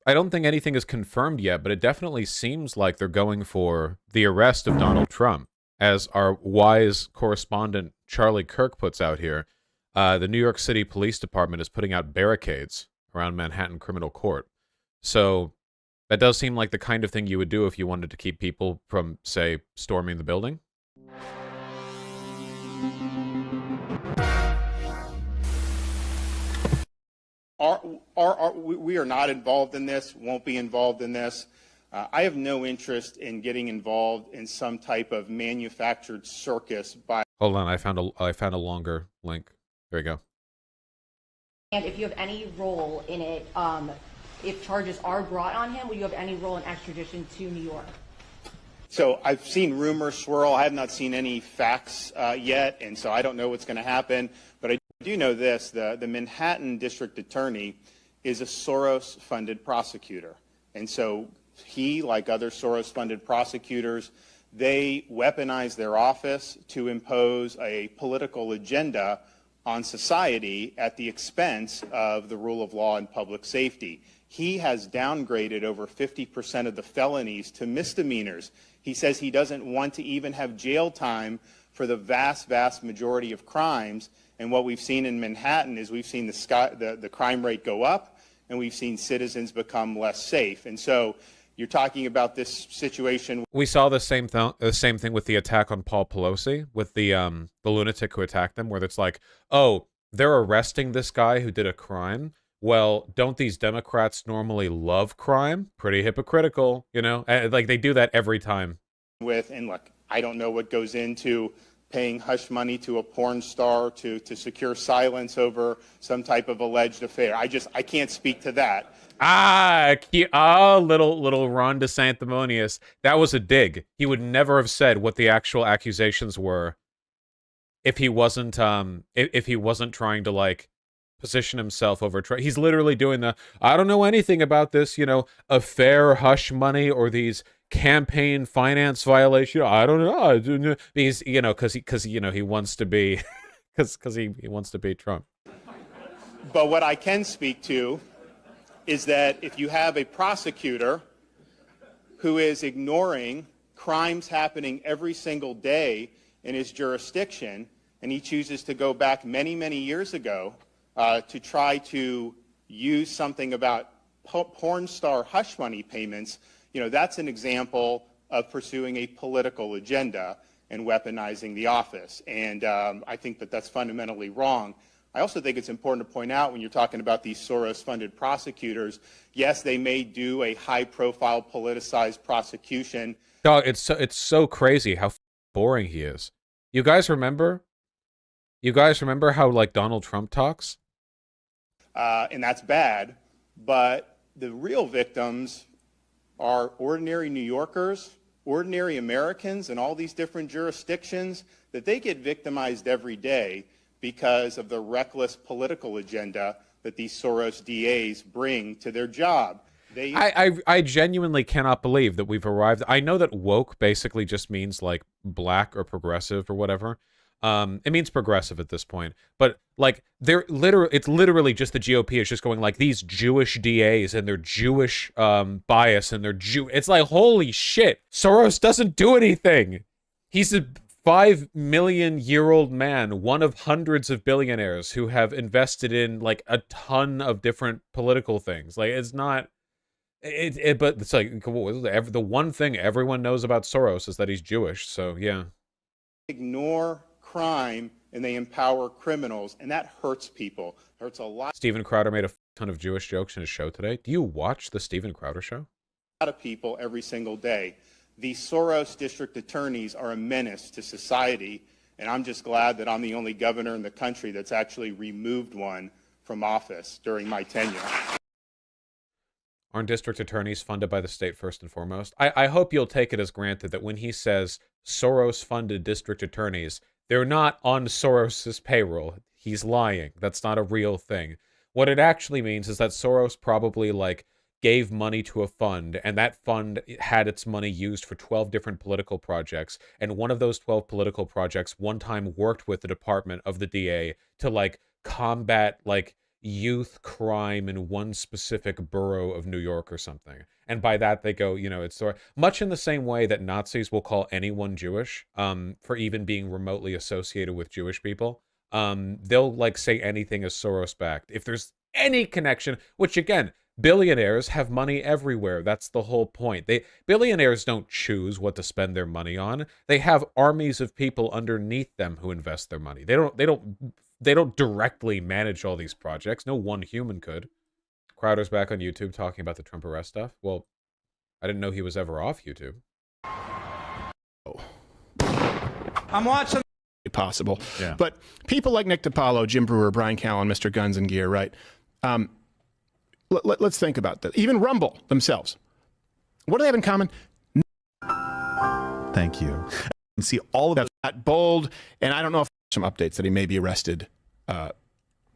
I don't think anything is confirmed yet, but it definitely seems like they're going for the arrest of Donald Trump. As our wise correspondent Charlie Kirk puts out here, the New York City Police Department is putting out barricades around Manhattan Criminal Court. So that does seem like the kind of thing you would do if you wanted to keep people from, say, storming the building. We are not involved in this, won't be involved in this. I have no interest in getting involved in some type of manufactured circus by... Hold on, I found a longer link. There you go. And if you have any role in it, if charges are brought on him, will you have any role in extradition to New York? So I've seen rumors swirl. I have not seen any facts yet, and so I don't know what's going to happen. But I do know this, the Manhattan District Attorney is a Soros-funded prosecutor. And so he, like other Soros-funded prosecutors, they weaponize their office to impose a political agenda on society at the expense of the rule of law and public safety. He has downgraded over 50% of the felonies to misdemeanors. He says he doesn't want to even have jail time for the vast, vast majority of crimes. And what we've seen in Manhattan is we've seen the crime rate go up, and we've seen citizens become less safe. And so you're talking about this situation. We saw the same thing with the attack on Paul Pelosi, with the lunatic who attacked them, where it's like, oh, they're arresting this guy who did a crime. Well, don't these Democrats normally love crime? Pretty hypocritical, you know? Like, they do that every time. And look, I don't know what goes into paying hush money to a porn star to secure silence over some type of alleged affair. I can't speak to that. Little Ron DeSanctimonious. That was a dig. He would never have said what the actual accusations were if he wasn't trying to, like, position himself over. He's literally doing I don't know anything about this, you know, affair hush money or these campaign finance violation. I don't know. He's, you know, because he wants to be, because he wants to be Trump. But what I can speak to is that if you have a prosecutor who is ignoring crimes happening every single day in his jurisdiction, and he chooses to go back many, many years ago to try to use something about porn star hush money payments, you know, that's an example of pursuing a political agenda and weaponizing the office. And I think that that's fundamentally wrong. I also think it's important to point out when you're talking about these Soros-funded prosecutors, yes, they may do a high-profile politicized prosecution. Dog, it's so crazy how boring he is. You guys remember how, like, Donald Trump talks? And that's bad, but the real victims are ordinary New Yorkers, ordinary Americans in all these different jurisdictions, that they get victimized every day because of the reckless political agenda that these Soros DAs bring to their job. I genuinely cannot believe that we've arrived. I know that woke basically just means, like, black or progressive or whatever. It means progressive at this point, but, like, it's literally just the GOP is just going, like, these Jewish DAs and their Jewish bias and their it's like, holy shit, Soros doesn't do anything. He's a 5 million-year-old man, one of hundreds of billionaires who have invested in, like, a ton of different political things. Like, it's not but it's like, the one thing everyone knows about Soros is that he's Jewish. So yeah, ignore crime and they empower criminals, and that hurts people. It hurts a lot. Steven Crowder made a ton of Jewish jokes in his show today. Do you watch the Steven Crowder show? A lot of people every single day. These Soros district attorneys are a menace to society, and I'm just glad that I'm the only governor in the country that's actually removed one from office during my tenure. Aren't district attorneys funded by the state first and foremost? I hope you'll take it as granted that when he says Soros-funded district attorneys, they're not on Soros's payroll. He's lying. That's not a real thing. What it actually means is that Soros probably, like, gave money to a fund, and that fund had its money used for 12 different political projects, and one of those 12 political projects one time worked with the department of the DA to, like, combat, like, youth crime in one specific borough of New York or something. And by that they go, you know, it's sort of, much in the same way that Nazis will call anyone Jewish, for even being remotely associated with Jewish people. They'll like say anything is Soros backed. If there's any connection, which again, billionaires have money everywhere. That's the whole point. Billionaires don't choose what to spend their money on. They have armies of people underneath them who invest their money. They don't directly manage all these projects. No one human could. Crowder's back on YouTube talking about the Trump arrest stuff. Well, I didn't know he was ever off YouTube. I'm watching. Possible. Yeah. But people like Nick DiPaolo, Jim Brewer, Brian Callen, Mr. Guns and Gear, right? Let's think about that. Even Rumble themselves. What do they have in common? Thank you. And see all of That bold, and I don't know if some updates that he may be arrested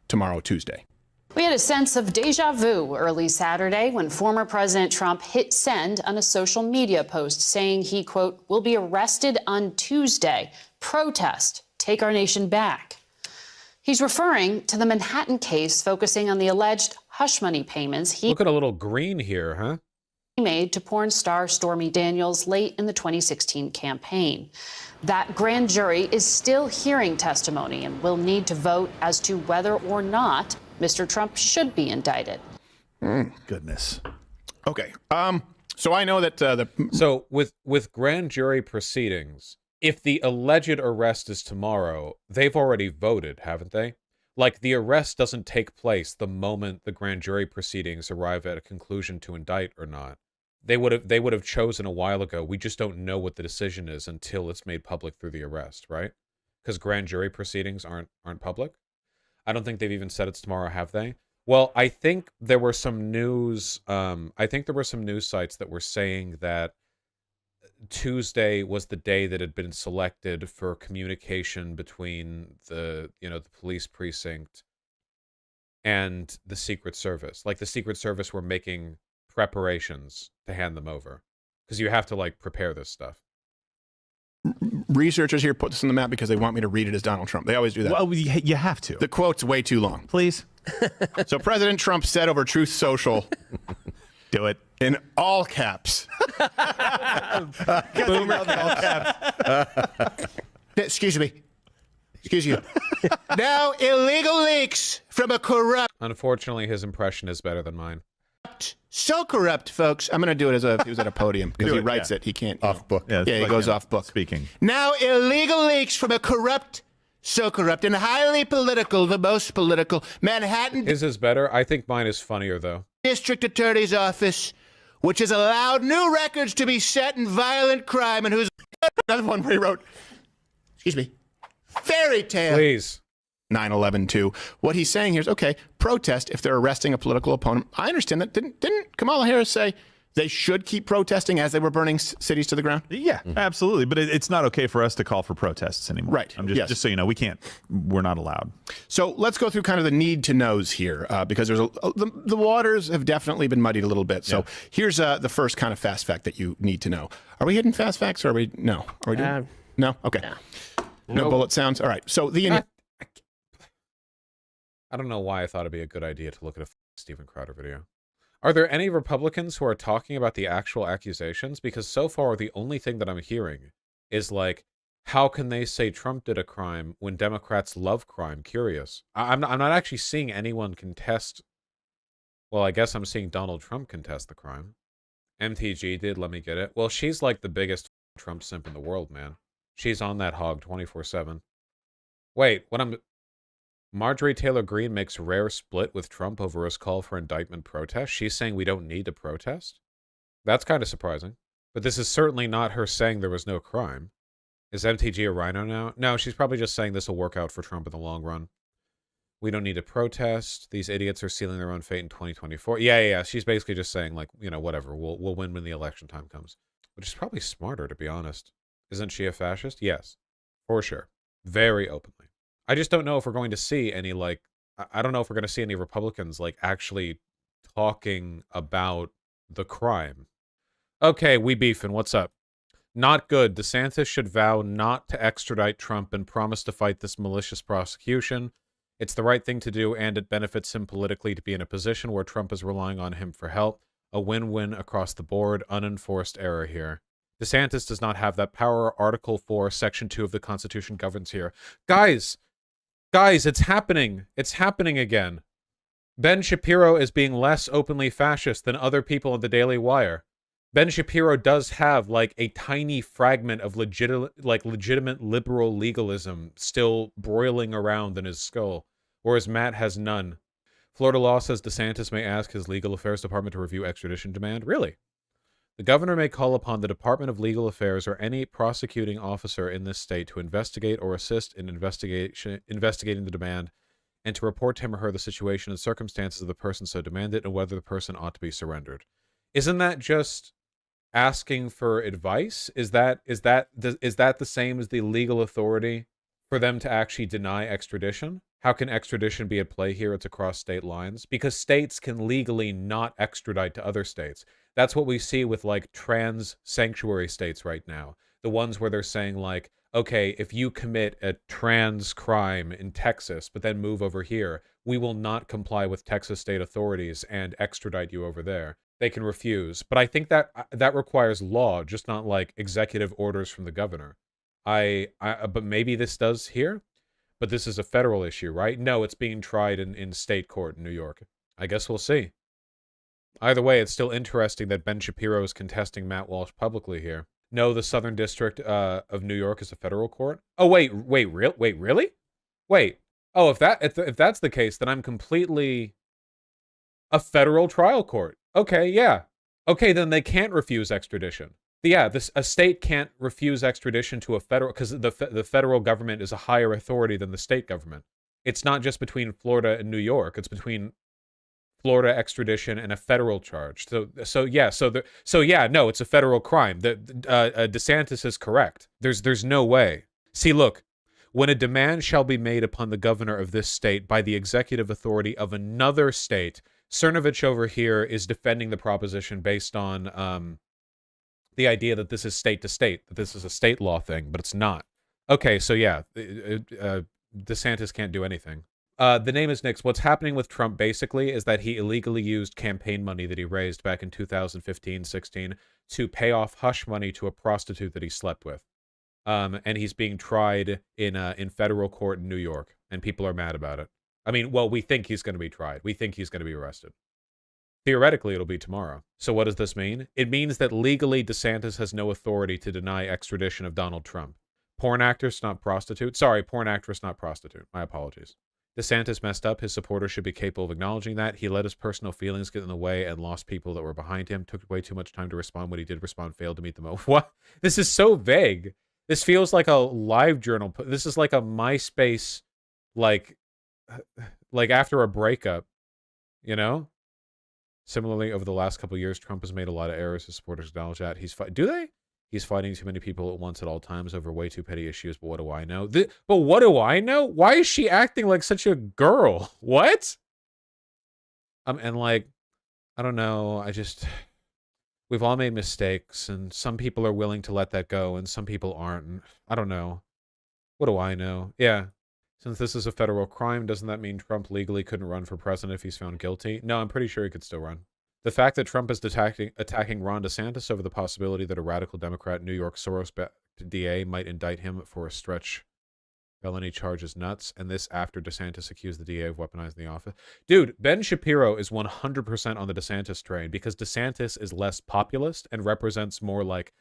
tomorrow, Tuesday. We had a sense of deja vu early Saturday when former President Trump hit send on a social media post saying he, quote, will be arrested on Tuesday. Protest, take our nation back. He's referring to the Manhattan case focusing on the alleged hush money payments he Look at a little green here, huh? made to porn star Stormy Daniels late in the 2016 campaign. That grand jury is still hearing testimony and will need to vote as to whether or not Mr. Trump should be indicted. goodness. Okay. So I know that So with grand jury proceedings, if the alleged arrest is tomorrow, they've already voted, haven't they? Like, the arrest doesn't take place the moment the grand jury proceedings arrive at a conclusion to indict or not. They would have chosen a while ago. We just don't know what the decision is until it's made public through the arrest, right? Because grand jury proceedings aren't public. I don't think they've even said it's tomorrow, have they? Well, I think there were some news. I think there were some news sites that were saying that Tuesday was the day that had been selected for communication between the police precinct and the Secret Service. Like, the Secret Service were making preparations to hand them over, because you have to like prepare this stuff. researchers here put this on the map because they want me to read it as Donald Trump. They always do that. Well, you have to. The quote's way too long. Please. So President Trump said over Truth Social, Do it. in all caps. Excuse me. Excuse you. Now illegal leaks from a corrupt, Unfortunately, his impression is better than mine. so corrupt, folks. I'm going to do it as if he was at a podium because Do he it, writes yeah. it. He can't. Off book. Yeah, Yeah, he goes off book. Speaking. Now illegal leaks from a corrupt, so corrupt and highly political, the most political, Manhattan His is better. I think mine is funnier, though. District Attorney's Office, which has allowed new records to be set in violent crime and who's another one where he wrote, excuse me, fairy tale. Please. 9/11 too. What he's saying here is, okay, protest if they're arresting a political opponent. I understand that. Didn't Kamala Harris say they should keep protesting as they were burning cities to the ground? Yeah, absolutely. But it's not okay for us to call for protests anymore. Right. I'm just so you know, we're not allowed. So let's go through kind of the need to knows here, because there's the waters have definitely been muddied a little bit. So here's the first kind of fast fact that you need to know. Are we hitting fast facts or are we? No. Are we doing? No? Okay. No bullet sounds. All right. So I don't know why I thought it'd be a good idea to look at a Steven Crowder video. Are there any Republicans who are talking about the actual accusations? Because so far, the only thing that I'm hearing is like, how can they say Trump did a crime when Democrats love crime? Curious. I'm not actually seeing anyone contest. Well, I guess I'm seeing Donald Trump contest the crime. MTG did. Let me get it. Well, she's like the biggest Trump simp in the world, man. She's on that hog 24/7. Wait, Marjorie Taylor Greene makes rare split with Trump over his call for indictment protest. She's saying we don't need to protest? That's kind of surprising. But this is certainly not her saying there was no crime. Is MTG a rhino now? No, she's probably just saying this will work out for Trump in the long run. We don't need to protest. These idiots are sealing their own fate in 2024. Yeah. She's basically just saying, like, whatever. We'll win when the election time comes. Which is probably smarter, to be honest. Isn't she a fascist? Yes, for sure. Very openly. I just don't know if we're going to see any, like, I don't know if we're going to see any Republicans, like, actually talking about the crime. Okay, we beefing. What's up? Not good. DeSantis should vow not to extradite Trump and promise to fight this malicious prosecution. It's the right thing to do, and it benefits him politically to be in a position where Trump is relying on him for help. A win-win across the board, unenforced error here. DeSantis does not have that power. Article 4, Section 2 of the Constitution governs here. Guys, it's happening. It's happening again. Ben Shapiro is being less openly fascist than other people in the Daily Wire. Ben Shapiro does have like a tiny fragment of legitimate liberal legalism still broiling around in his skull, whereas Matt has none. Florida law says DeSantis may ask his legal affairs department to review extradition demand. Really? The governor may call upon the Department of Legal Affairs or any prosecuting officer in this state to investigate or assist in investigating the demand and to report to him or her the situation and circumstances of the person so demanded and whether the person ought to be surrendered. Isn't that just asking for advice? Is that the same as the legal authority for them to actually deny extradition? How can extradition be at play here? It's across state lines. Because states can legally not extradite to other states. That's what we see with like trans sanctuary states right now. The ones where they're saying like, okay, if you commit a trans crime in Texas, but then move over here, we will not comply with Texas state authorities and extradite you over there. They can refuse. But I think that requires law, just not like executive orders from the governor. But maybe this does here? But this is a federal issue, right? No, it's being tried in state court in New York. I guess we'll see. Either way, it's still interesting that Ben Shapiro is contesting Matt Walsh publicly here. No, the Southern District of New York is a federal court. Oh, wait, really? Wait. Oh, if that's the case, then I'm completely a federal trial court. Okay, yeah. Okay, then they can't refuse extradition. Yeah, a state can't refuse extradition to a federal, because the federal government is a higher authority than the state government. It's not just between Florida and New York. It's between Florida extradition and a federal charge. So yeah, no, it's a federal crime. DeSantis is correct. There's no way. See, look, when a demand shall be made upon the governor of this state by the executive authority of another state, Cernovich over here is defending the proposition based on the idea that this is state to state, that this is a state law thing, but it's not. Okay, so yeah, DeSantis can't do anything. The name is Nix. What's happening with Trump basically is that he illegally used campaign money that he raised back in 2015-16 to pay off hush money to a prostitute that he slept with. And he's being tried in federal court in New York, and people are mad about it. I mean, well, we think he's going to be tried. We think he's going to be arrested. Theoretically, it'll be tomorrow. So what does this mean? It means that legally DeSantis has no authority to deny extradition of Donald Trump. Porn actress, not prostitute. Sorry, porn actress, not prostitute. My apologies. DeSantis messed up. His supporters should be capable of acknowledging that. He let his personal feelings get in the way and lost people that were behind him. Took way too much time to respond. When he did respond, failed to meet the moment. What? This is so vague. This feels like a live journal. This is like a MySpace, like after a breakup, you know? Similarly, over the last couple of years, Trump has made a lot of errors. His supporters acknowledge that. Do they? He's fighting too many people at once at all times over way too petty issues, but what do I know? But what do I know? Why is she acting like such a girl? What? And like, I don't know. We've all made mistakes, and some people are willing to let that go, and some people aren't. And I don't know. What do I know? Yeah. Since this is a federal crime, doesn't that mean Trump legally couldn't run for president if he's found guilty? No, I'm pretty sure he could still run. The fact that Trump is attacking Ron DeSantis over the possibility that a radical Democrat New York Soros-backed DA might indict him for a stretch felony charge is nuts, and this after DeSantis accused the DA of weaponizing the office. Dude, Ben Shapiro is 100% on the DeSantis train because DeSantis is less populist and represents more like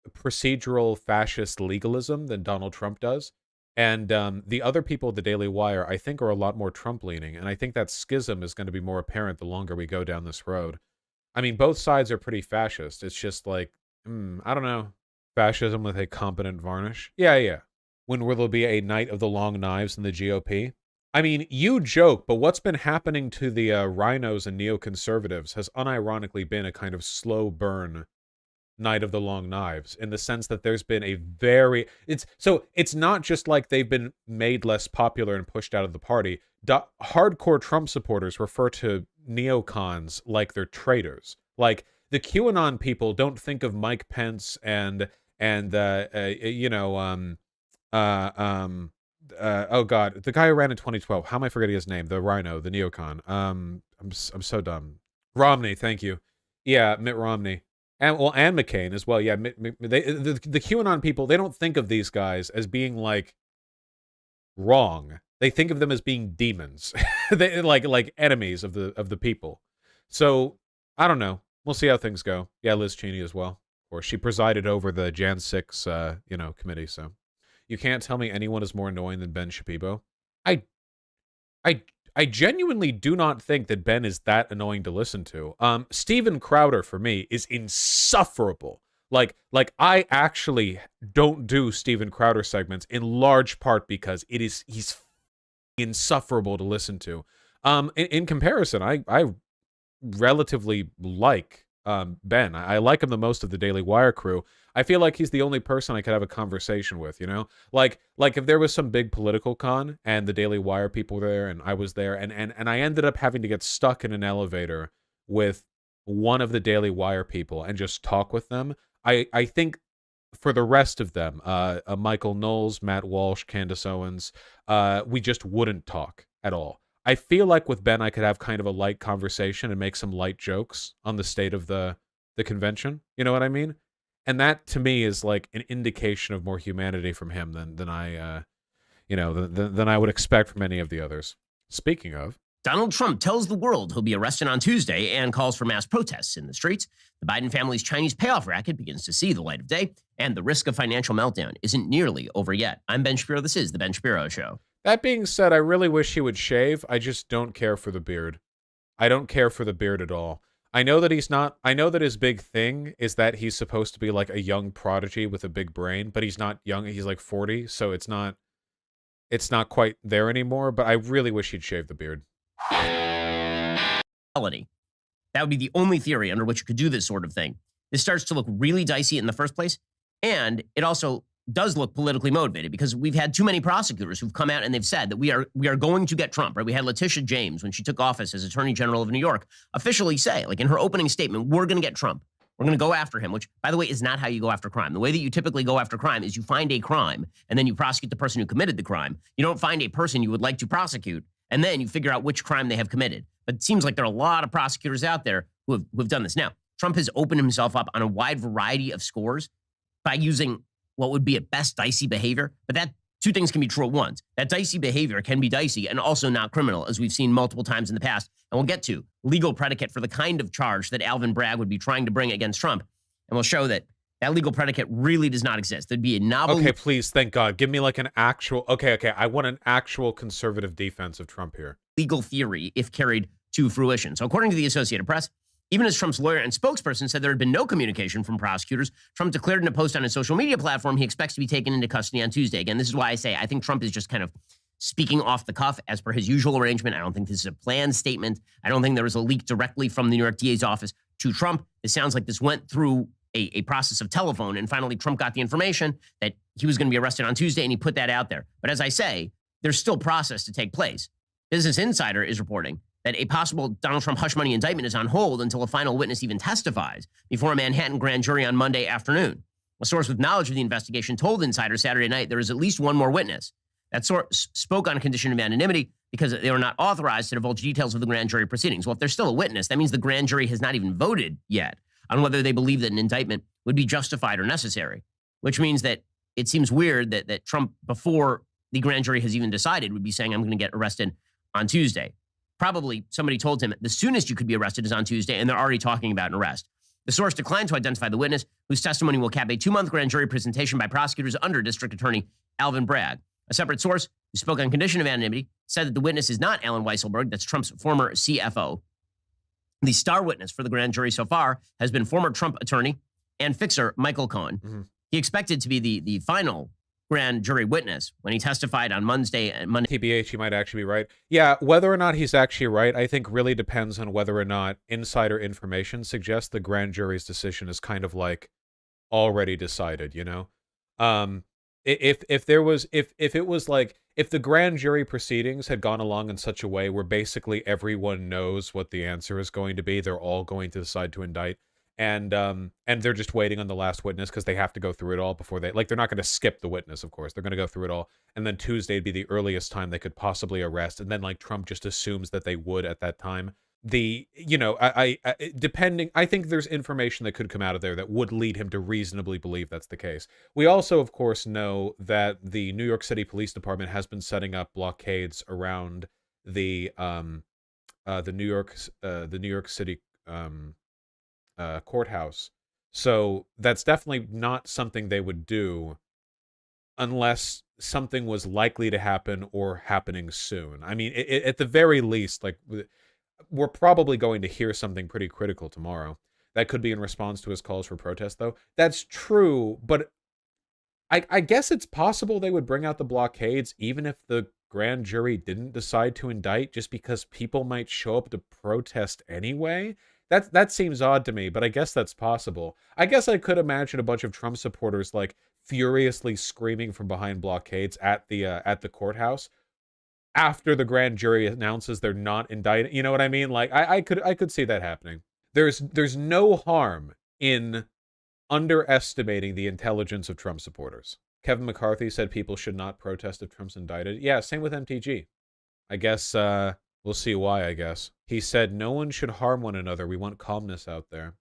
procedural fascist legalism than Donald Trump does. And the other people at the Daily Wire, I think, are a lot more Trump-leaning. And I think that schism is going to be more apparent the longer we go down this road. I mean, both sides are pretty fascist. It's just like, I don't know. Fascism with a competent varnish. Yeah. When will there be a night of the long knives in the GOP? I mean, you joke, but what's been happening to the rhinos and neoconservatives has unironically been a kind of slow burn night of the long knives, in the sense that there's been a very it's not just like they've been made less popular and pushed out of the party. Hardcore Trump supporters refer to neocons like they're traitors. Like the QAnon people don't think of Mike Pence and oh God, the guy who ran in 2012. How am I forgetting his name? The Rhino, the neocon. I'm so dumb. Romney, thank you. Yeah, Mitt Romney. And McCain as well. Yeah, the QAnon people, they don't think of these guys as being like wrong. They think of them as being demons. They like enemies of the people. So I don't know. We'll see how things go. Yeah, Liz Cheney as well. Or she presided over the Jan 6 committee, so you can't tell me anyone is more annoying than Ben Shapiro. I genuinely do not think that Ben is that annoying to listen to. Steven Crowder for me is insufferable. Like I actually don't do Steven Crowder segments in large part because he's insufferable to listen to. In comparison, I relatively like Ben. I like him the most of the Daily Wire crew. I feel like he's the only person I could have a conversation with, you know? Like if there was some big political con and the Daily Wire people were there and I was there and I ended up having to get stuck in an elevator with one of the Daily Wire people and just talk with them, I think for the rest of them, Michael Knowles, Matt Walsh, Candace Owens, we just wouldn't talk at all. I feel like with Ben, I could have kind of a light conversation and make some light jokes on the state of the convention. You know what I mean? And that to me is like an indication of more humanity from him than I would expect from any of the others. Speaking of, Donald Trump tells the world he'll be arrested on Tuesday and calls for mass protests in the streets. The Biden family's Chinese payoff racket begins to see the light of day, and the risk of financial meltdown isn't nearly over yet. I'm Ben Shapiro. This is The Ben Shapiro Show. That being said, I really wish he would shave. I just don't care for the beard. I don't care for the beard at all. I know that he's not. I know that his big thing is that he's supposed to be like a young prodigy with a big brain, but he's not young. He's like 40, so it's not quite there anymore, but I really wish he'd shave the beard. That would be the only theory under which you could do this sort of thing. This starts to look really dicey in the first place, and it also does look politically motivated because we've had too many prosecutors who've come out and they've said that we are going to get Trump, right? We had Letitia James, when she took office as Attorney General of New York, officially say, like in her opening statement, we're going to get Trump. We're going to go after him, which, by the way, is not how you go after crime. The way that you typically go after crime is you find a crime and then you prosecute the person who committed the crime. You don't find a person you would like to prosecute and then you figure out which crime they have committed. But it seems like there are a lot of prosecutors out there who have done this. Now, Trump has opened himself up on a wide variety of scores by using what would be at best dicey behavior, but that two things can be true at once. That dicey behavior can be dicey and also not criminal, as we've seen multiple times in the past. And we'll get to legal predicate for the kind of charge that Alvin Bragg would be trying to bring against Trump. And we'll show that legal predicate really does not exist. There'd be a novel... Okay, please, thank God. Give me like an actual... Okay, I want an actual conservative defense of Trump here. Legal theory if carried to fruition. So according to the Associated Press, even as Trump's lawyer and spokesperson said there had been no communication from prosecutors, Trump declared in a post on his social media platform he expects to be taken into custody on Tuesday. Again, this is why I say I think Trump is just kind of speaking off the cuff as per his usual arrangement. I don't think this is a planned statement. I don't think there was a leak directly from the New York DA's office to Trump. It sounds like this went through a process of telephone, and finally Trump got the information that he was going to be arrested on Tuesday, and he put that out there. But as I say, there's still process to take place. Business Insider is reporting that a possible Donald Trump hush money indictment is on hold until a final witness even testifies before a Manhattan grand jury on Monday afternoon. A source with knowledge of the investigation told Insider Saturday night there is at least one more witness. That source spoke on a condition of anonymity because they were not authorized to divulge details of the grand jury proceedings. Well, if there's still a witness, that means the grand jury has not even voted yet on whether they believe that an indictment would be justified or necessary, which means that it seems weird that Trump, before the grand jury has even decided, would be saying, I'm going to get arrested on Tuesday. Probably somebody told him the soonest you could be arrested is on Tuesday, and they're already talking about an arrest. The source declined to identify the witness, whose testimony will cap a 2-month grand jury presentation by prosecutors under District Attorney Alvin Bragg. A separate source who spoke on condition of anonymity said that the witness is not Alan Weisselberg, that's Trump's former CFO. The star witness for the grand jury so far has been former Trump attorney and fixer Michael Cohen. Mm-hmm. He expected to be the final grand jury witness when he testified on Monday. TBH, he might actually be right. Yeah, whether or not he's actually right, I think really depends on whether or not insider information suggests the grand jury's decision is kind of like already decided, you know? If the grand jury proceedings had gone along in such a way where basically everyone knows what the answer is going to be, they're all going to decide to indict, and they're just waiting on the last witness because they have to go through it all before they're not going to skip the witness, of course. They're going to go through it all, and then Tuesday would be the earliest time they could possibly arrest, and then like Trump just assumes that they would at that time. Depending, I think there's information that could come out of there that would lead him to reasonably believe that's the case. We also, of course, know that the New York City Police Department has been setting up blockades around the New York City courthouse. So that's definitely not something they would do unless something was likely to happen or happening soon. I mean, at the very least, like, we're probably going to hear something pretty critical tomorrow. That could be in response to his calls for protest, though. That's true, but I guess it's possible they would bring out the blockades even if the grand jury didn't decide to indict, just because people might show up to protest anyway. That seems odd to me, but I guess that's possible. I guess I could imagine a bunch of Trump supporters like furiously screaming from behind blockades at the courthouse after the grand jury announces they're not indicted. You know what I mean? Like I could see that happening. There's no harm in underestimating the intelligence of Trump supporters. Kevin McCarthy said people should not protest if Trump's indicted. Yeah, same with MTG. I guess we'll see why, I guess. He said no one should harm one another. We want calmness out there.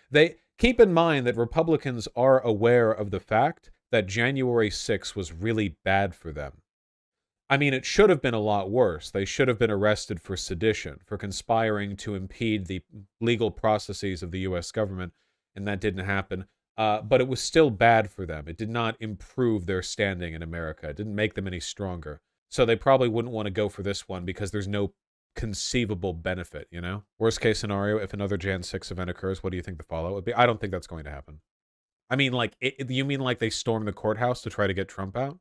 They keep in mind that Republicans are aware of the fact that January 6th was really bad for them. I mean, it should have been a lot worse. They should have been arrested for sedition, for conspiring to impede the legal processes of the U.S. government, and that didn't happen. But it was still bad for them. It did not improve their standing in America. It didn't make them any stronger. So they probably wouldn't want to go for this one because there's no conceivable benefit, you know? Worst case scenario, if another Jan 6 event occurs, what do you think the fallout would be? I don't think that's going to happen. I mean, like, you mean like they stormed the courthouse to try to get Trump out?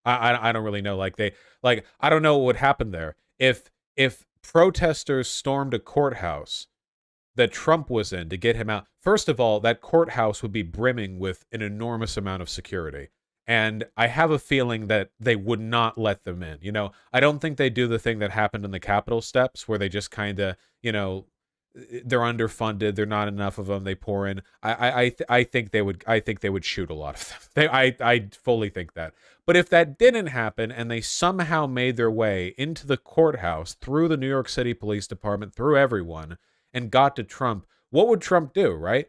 I don't really know. I don't know what would happen there. If protesters stormed a courthouse that Trump was in to get him out, first of all, that courthouse would be brimming with an enormous amount of security. And I have a feeling that they would not let them in. You know, I don't think they do the thing that happened in the Capitol steps where they just kind of, you know, they're underfunded. They're not enough of them. They pour in. I think they would shoot a lot of them. I fully think that. But if that didn't happen and they somehow made their way into the courthouse through the New York City Police Department, through everyone, and got to Trump, what would Trump do, right?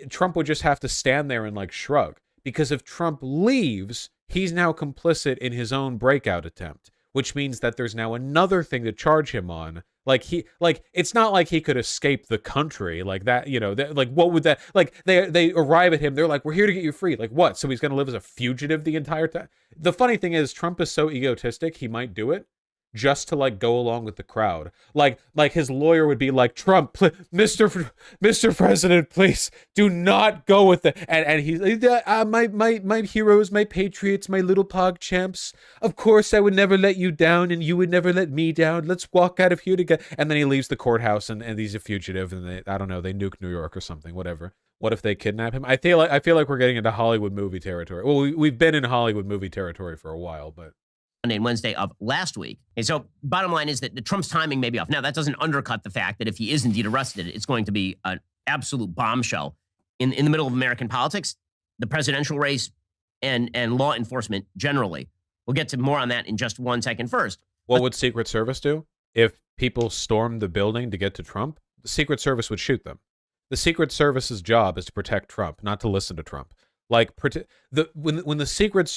Trump would just have to stand there and like shrug. Because if Trump leaves, he's now complicit in his own breakout attempt, which means that there's now another thing to charge him on. It's not like he could escape the country like that, you know, what would that, like, they arrive at him, they're like, we're here to get you free. Like, what? So he's going to live as a fugitive the entire time? The funny thing is, Trump is so egotistic, he might do it just to like go along with the crowd. Like his lawyer would be like, Trump, Mr. President, please do not go with it. And he's my heroes, my patriots, my little pog champs. Of course, I would never let you down, and you would never let me down. Let's walk out of here together. And then he leaves the courthouse, and he's a fugitive, and they nuke New York or something, whatever. What if they kidnap him? I feel like we're getting into Hollywood movie territory. Well, we've been in Hollywood movie territory for a while, but. Monday and Wednesday of last week. And so bottom line is that Trump's timing may be off. Now, that doesn't undercut the fact that if he is indeed arrested, it's going to be an absolute bombshell in the middle of American politics, the presidential race, and law enforcement generally. We'll get to more on that in just 1 second. First, what would Secret Service do if people stormed the building to get to Trump? The Secret Service would shoot them. The Secret Service's job is to protect Trump, not to listen to Trump. Like, when the Secret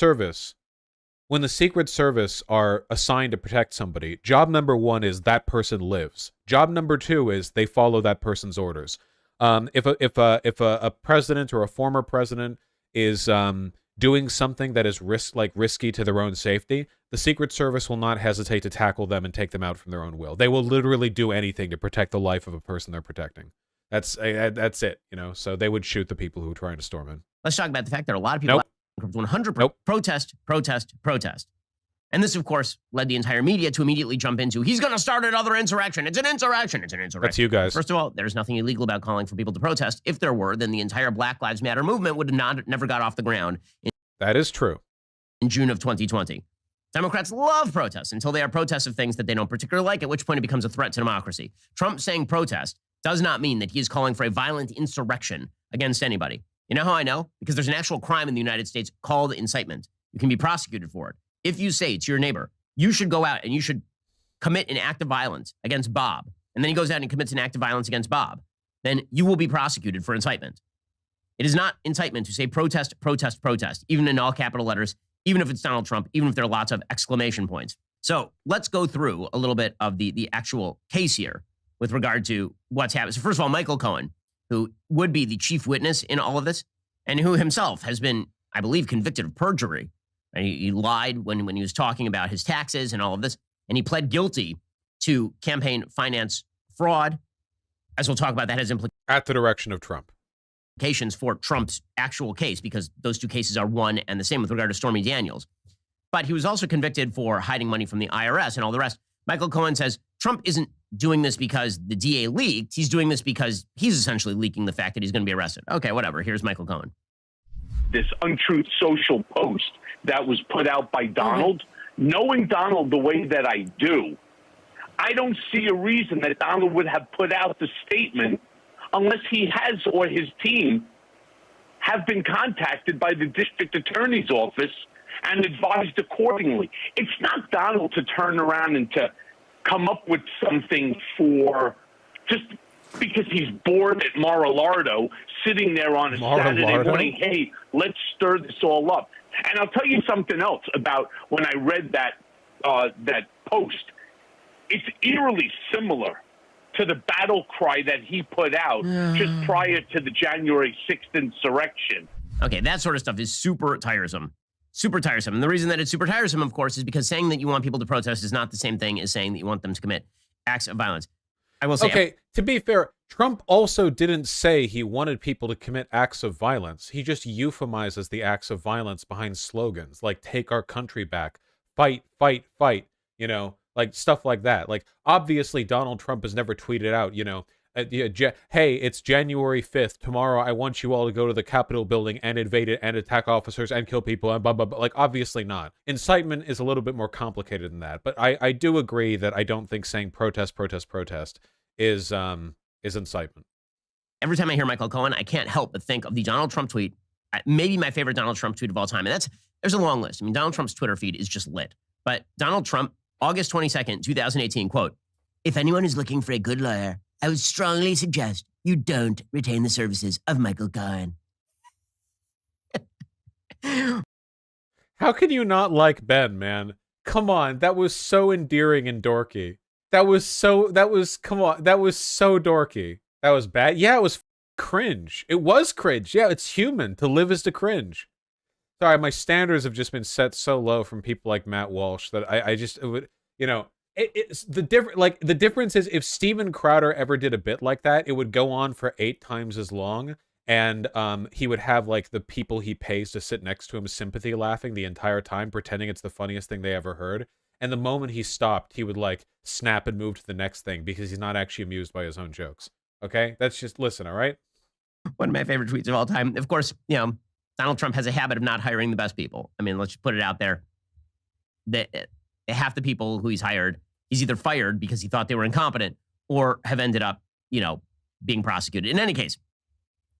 Service are assigned to protect somebody, job number one is that person lives. Job number two is they follow that person's orders. If a president or a former president is doing something that is risky to their own safety, the Secret Service will not hesitate to tackle them and take them out from their own will. They will literally do anything to protect the life of a person they're protecting. That's it, you know. So they would shoot the people who are trying to storm in. Let's talk about the fact that a lot of people. Nope. 100 Nope. protest. And this, of course, led the entire media to immediately jump into, he's going to start another insurrection. It's an insurrection. That's you guys. First of all, there's nothing illegal about calling for people to protest. If there were, then the entire Black Lives Matter movement would have never got off the ground. That is true. In June of 2020. Democrats love protests until they are protests of things that they don't particularly like, at which point it becomes a threat to democracy. Trump saying protest does not mean that he is calling for a violent insurrection against anybody. You know how I know? Because there's an actual crime in the United States called incitement. You can be prosecuted for it. If you say to your neighbor, you should go out and you should commit an act of violence against Bob, and then he goes out and commits an act of violence against Bob, then you will be prosecuted for incitement. It is not incitement to say protest, protest, protest, even in all capital letters, even if it's Donald Trump, even if there are lots of exclamation points. So let's go through a little bit of the actual case here with regard to what's happened. So first of all, Michael Cohen, who would be the chief witness in all of this, and who himself has been, I believe, convicted of perjury. And he lied when he was talking about his taxes and all of this, and he pled guilty to campaign finance fraud. As we'll talk about, that has At the direction of Trump. implications for Trump's actual case, because those two cases are one and the same with regard to Stormy Daniels. But he was also convicted for hiding money from the IRS and all the rest. Michael Cohen says Trump isn't doing this because the DA leaked. He's doing this because he's essentially leaking the fact that he's going to be arrested. Okay, whatever. Here's Michael Cohen. This untruth social post that was put out by Donald, knowing Donald the way that I do, I don't see a reason that Donald would have put out the statement unless he has or his team have been contacted by the district attorney's office and advised accordingly. It's not Donald to turn around and to come up with something for just because he's bored at Mar-a-Lardo, sitting there on a Saturday morning, hey, let's stir this all up. And I'll tell you something else about when I read that that post. It's eerily similar to the battle cry that he put out just prior to the January 6th insurrection. Okay, that sort of stuff is super tiresome. Super tiresome. And the reason that it's super tiresome, of course, is because saying that you want people to protest is not the same thing as saying that you want them to commit acts of violence. I will say... Okay, to be fair, Trump also didn't say he wanted people to commit acts of violence. He just euphemizes the acts of violence behind slogans like "Take our country back," "Fight, fight, fight," you know, like stuff like that. Like, obviously, Donald Trump has never tweeted out, you know, hey, it's January 5th. Tomorrow, I want you all to go to the Capitol building and invade it and attack officers and kill people and blah, blah, blah. Like, obviously not. Incitement is a little bit more complicated than that. But I do agree that I don't think saying protest, protest, protest is incitement. Every time I hear Michael Cohen, I can't help but think of the Donald Trump tweet, maybe my favorite Donald Trump tweet of all time. And there's a long list. I mean, Donald Trump's Twitter feed is just lit. But Donald Trump, August 22nd, 2018, quote, "If anyone is looking for a good lawyer, I would strongly suggest you don't retain the services of Michael Cohen." How can you not like Ben, man? Come on, that was so endearing and dorky. That was so dorky. That was bad. Yeah, it was cringe. It was cringe. Yeah, it's human. To live is to cringe. Sorry, my standards have just been set so low from people like Matt Walsh that I just, it would, you know, it's the different, like the difference is if Steven Crowder ever did a bit like that, it would go on for 8 times as long. And he would have like the people he pays to sit next to him sympathy laughing the entire time, pretending it's the funniest thing they ever heard. And the moment he stopped, he would like snap and move to the next thing because he's not actually amused by his own jokes. Okay? That's just, listen, all right? One of my favorite tweets of all time. Of course, you know, Donald Trump has a habit of not hiring the best people. I mean, let's just put it out there. Half the people who he's hired, he's either fired because he thought they were incompetent or have ended up, you know, being prosecuted. In any case,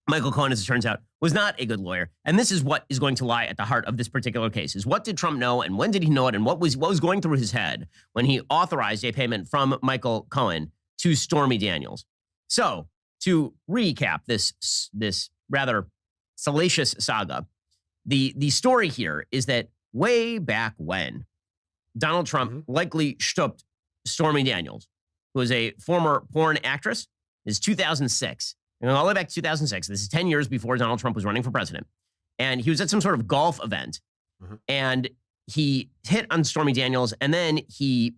Michael Cohen, as it turns out, was not a good lawyer. And this is what is going to lie at the heart of this particular case, is what did Trump know and when did he know it and what was going through his head when he authorized a payment from Michael Cohen to Stormy Daniels. So to recap this rather salacious saga, the story here is that way back when Donald Trump likely stooped Stormy Daniels, who was a former porn actress, is 2006. And all the way back to 2006. This is 10 years before Donald Trump was running for president. And he was at some sort of golf event. And he hit on Stormy Daniels. And then he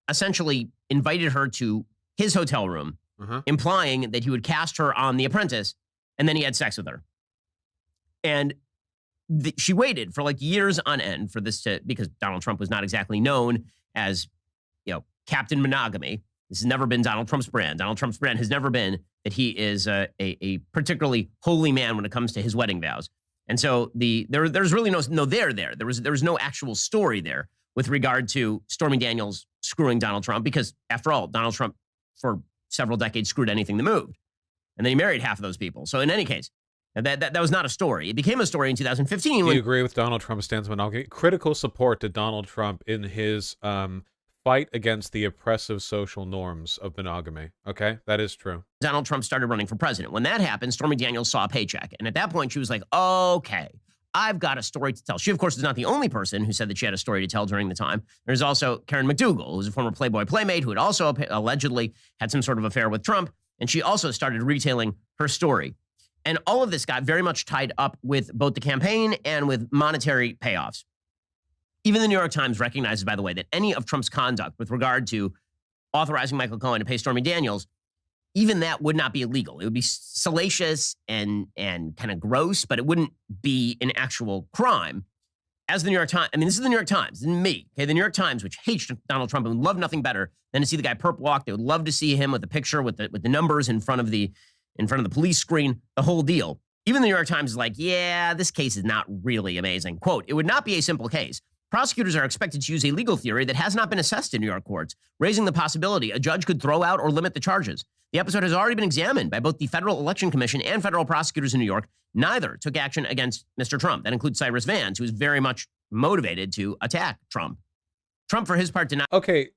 essentially invited her to his hotel room, implying that he would cast her on The Apprentice. And then he had sex with her. And she waited for like years on end for this to, because Donald Trump was not exactly known as, you know, Captain Monogamy. This has never been Donald Trump's brand. Donald Trump's brand has never been that he is a particularly holy man when it comes to his wedding vows. And so there's really no there there. There was no actual story there with regard to Stormy Daniels screwing Donald Trump, because after all, Donald Trump for several decades screwed anything that moved. And then he married half of those people. So in any case, That was not a story. It became a story in 2015. Do you agree with Donald Trump's stance on monogamy? Critical support to Donald Trump in his fight against the oppressive social norms of monogamy. Okay, that is true. Donald Trump started running for president. When that happened, Stormy Daniels saw a paycheck. And at that point, she was like, okay, I've got a story to tell. She, of course, is not the only person who said that she had a story to tell during the time. There's also Karen McDougal, who's a former Playboy playmate who had also allegedly had some sort of affair with Trump. And she also started retailing her story. And all of this got very much tied up with both the campaign and with monetary payoffs. Even the New York Times recognizes, by the way, that any of Trump's conduct with regard to authorizing Michael Cohen to pay Stormy Daniels, even that would not be illegal. It would be salacious and kind of gross, but it wouldn't be an actual crime. As the New York Times, I mean, this is the New York Times, and me, okay? The New York Times, which hates Donald Trump and would love nothing better than to see the guy perp walk. They would love to see him with a picture with the numbers in front of the police screen, the whole deal. Even the New York Times is like, yeah, this case is not really amazing. Quote, it would not be a simple case. Prosecutors are expected to use a legal theory that has not been assessed in New York courts, raising the possibility a judge could throw out or limit the charges. The episode has already been examined by both the Federal Election Commission and federal prosecutors in New York. Neither took action against Mr. Trump. That includes Cyrus Vance, who is very much motivated to attack Trump. Trump, for his part, denied. Okay,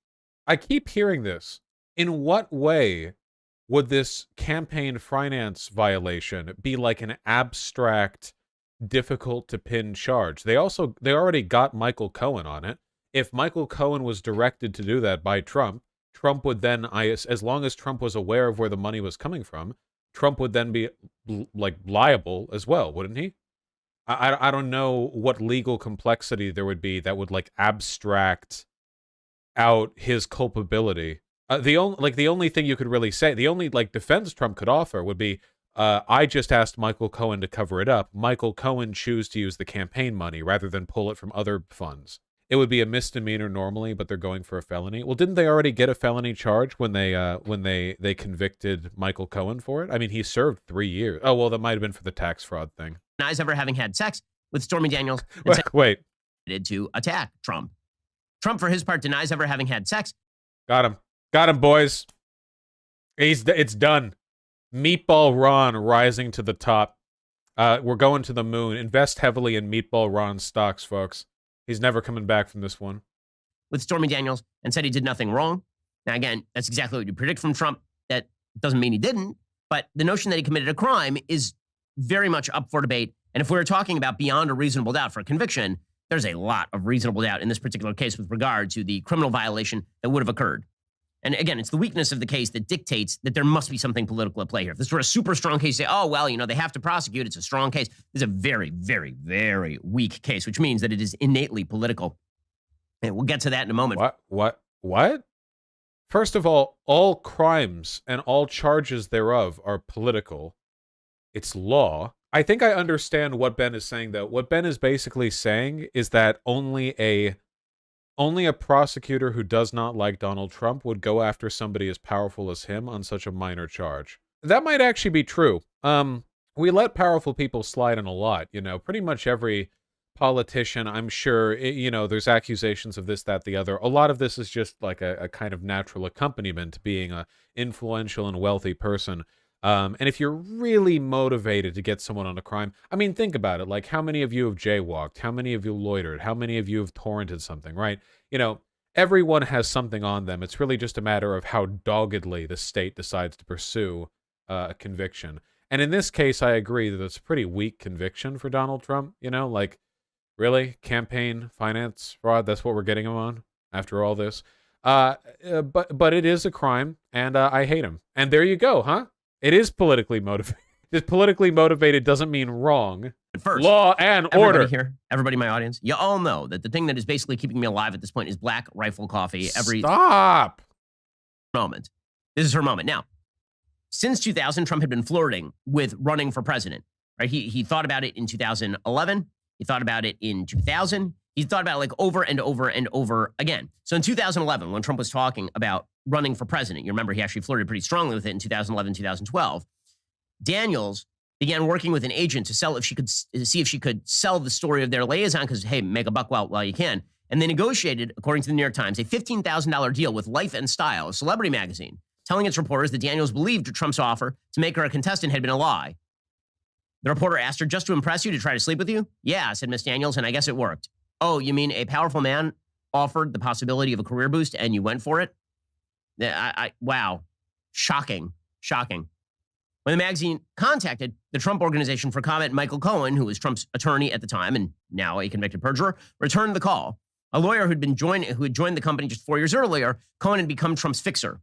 I keep hearing this. In what way would this campaign finance violation be like an abstract, difficult to pin charge? They already got Michael Cohen on it. If Michael Cohen was directed to do that by Trump, Trump would then, as long as Trump was aware of where the money was coming from, Trump would then be like liable as well, wouldn't he? I don't know what legal complexity there would be that would like abstract out his culpability. The only thing you could really say, the only like defense Trump could offer would be, I just asked Michael Cohen to cover it up. Michael Cohen choose to use the campaign money rather than pull it from other funds. It would be a misdemeanor normally, but they're going for a felony. Well, didn't they already get a felony charge when they convicted Michael Cohen for it? I mean, he served 3 years. Oh, well, that might have been for the tax fraud thing. Denies ever having had sex with Stormy Daniels. Wait. To attack Trump. Trump, for his part, denies ever having had sex. Got him, boys. It's done. Meatball Ron rising to the top. We're going to the moon. Invest heavily in Meatball Ron stocks, folks. He's never coming back from this one. With Stormy Daniels and said he did nothing wrong. Now, again, that's exactly what you predict from Trump. That doesn't mean he didn't, but the notion that he committed a crime is very much up for debate. And if we're talking about beyond a reasonable doubt for a conviction, there's a lot of reasonable doubt in this particular case with regard to the criminal violation that would have occurred. And again, it's the weakness of the case that dictates that there must be something political at play here. If this were a super strong case, say, oh, well, they have to prosecute. It's a strong case. This is a very, very, very weak case, which means that it is innately political. And we'll get to that in a moment. What? First of all crimes and all charges thereof are political. It's law. I think I understand what Ben is saying, though. What Ben is basically saying is that only a prosecutor who does not like Donald Trump would go after somebody as powerful as him on such a minor charge. That might actually be true. We let powerful people slide in a lot, pretty much every politician, I'm sure, there's accusations of this, that, the other. A lot of this is just like a kind of natural accompaniment to being an influential and wealthy person. And if you're really motivated to get someone on a crime, I mean, think about it. Like, how many of you have jaywalked? How many of you loitered? How many of you have torrented something, right? Everyone has something on them. It's really just a matter of how doggedly the state decides to pursue a conviction. And in this case, I agree that it's a pretty weak conviction for Donald Trump. Really? Campaign finance fraud? That's what we're getting him on after all this? But it is a crime, and I hate him. And there you go, huh? It is politically motivated. Just politically motivated doesn't mean wrong. But first, law and order. Everybody in my audience, you all know that the thing that is basically keeping me alive at this point is Black Rifle Coffee. Stop. Moment. This is her moment. Now, since 2000, Trump had been flirting with running for president. Right? He thought about it in 2011. He thought about it in 2000. He thought about it like over and over and over again. So in 2011, when Trump was talking about running for president, you remember he actually flirted pretty strongly with it in 2011, 2012. Daniels began working with an agent to see if she could sell the story of their liaison because, hey, make a buck while you can. And they negotiated, according to the New York Times, a $15,000 deal with Life and Style, a celebrity magazine, telling its reporters that Daniels believed Trump's offer to make her a contestant had been a lie. The reporter asked her, just to impress you, to try to sleep with you? Yeah, said Miss Daniels, and I guess it worked. Oh, you mean a powerful man offered the possibility of a career boost and you went for it? Wow. Shocking. When the magazine contacted the Trump Organization for Comment, Michael Cohen, who was Trump's attorney at the time and now a convicted perjurer, returned the call. A lawyer who had joined the company just 4 years earlier, Cohen had become Trump's fixer.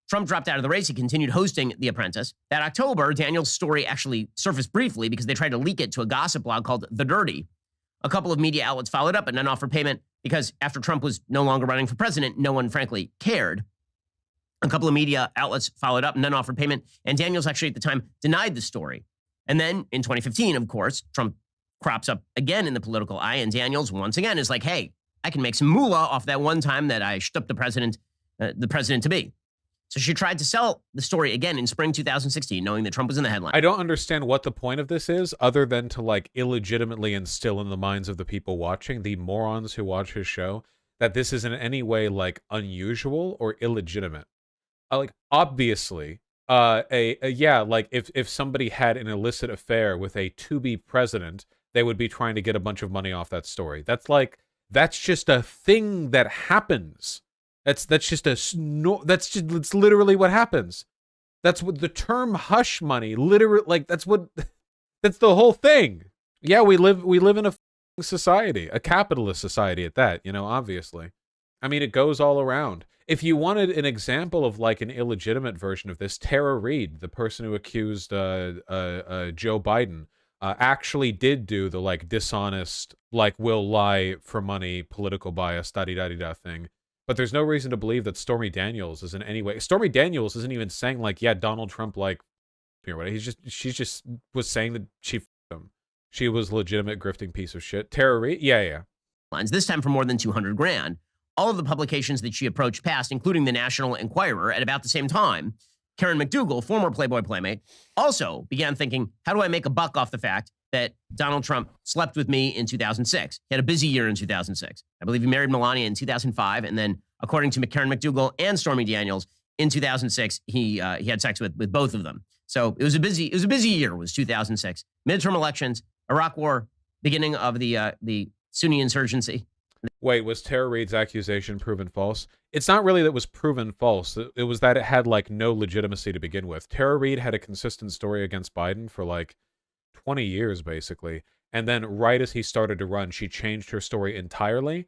Trump dropped out of the race. He continued hosting The Apprentice. That October, Daniels' story actually surfaced briefly because they tried to leak it to a gossip blog called The Dirty. A couple of media outlets followed up, but none offered payment because after Trump was no longer running for president, no one, frankly, cared. A couple of media outlets followed up, none offered payment, and Daniels actually at the time denied the story. And then in 2015, of course, Trump crops up again in the political eye, and Daniels once again is like, hey, I can make some moolah off that one time that I shtupped the president-to-be. So she tried to sell the story again in spring 2016, knowing that Trump was in the headline. I don't understand what the point of this is, other than to like illegitimately instill in the minds of the people watching, the morons who watch his show, that this is in any way like unusual or illegitimate. Like obviously, like if somebody had an illicit affair with a to-be president, they would be trying to get a bunch of money off that story. That's just a thing that happens. That's literally what happens. That's what the term hush money literally, like that's the whole thing. Yeah, we live in a society, a capitalist society at that, obviously. I mean, it goes all around. If you wanted an example of like an illegitimate version of this, Tara Reid, the person who accused Joe Biden, actually did do the like dishonest, like will lie for money, political bias, da-di-da-di-da thing. But there's no reason to believe that Stormy Daniels is in any way. Stormy Daniels isn't even saying like, yeah, Donald Trump like, or whatever. She just was saying that she f***ed him. She was a legitimate grifting piece of shit. Tara Reid, yeah. This time for more than $200,000. All of the publications that she approached passed, including the National Enquirer, at about the same time. Karen McDougal, former Playboy Playmate, also began thinking, how do I make a buck off the fact that Donald Trump slept with me in 2006? He had a busy year in 2006. I believe he married Melania in 2005, and then, according to Karen McDougal and Stormy Daniels, in 2006 he had sex with both of them. So it was a busy year. Was 2006 midterm elections, Iraq War, beginning of the Sunni insurgency. Wait, was Tara Reid's accusation proven false? It's not really that it was proven false. It was that it had like no legitimacy to begin with. Tara Reid had a consistent story against Biden for like 20 years, basically. And then right as he started to run, she changed her story entirely,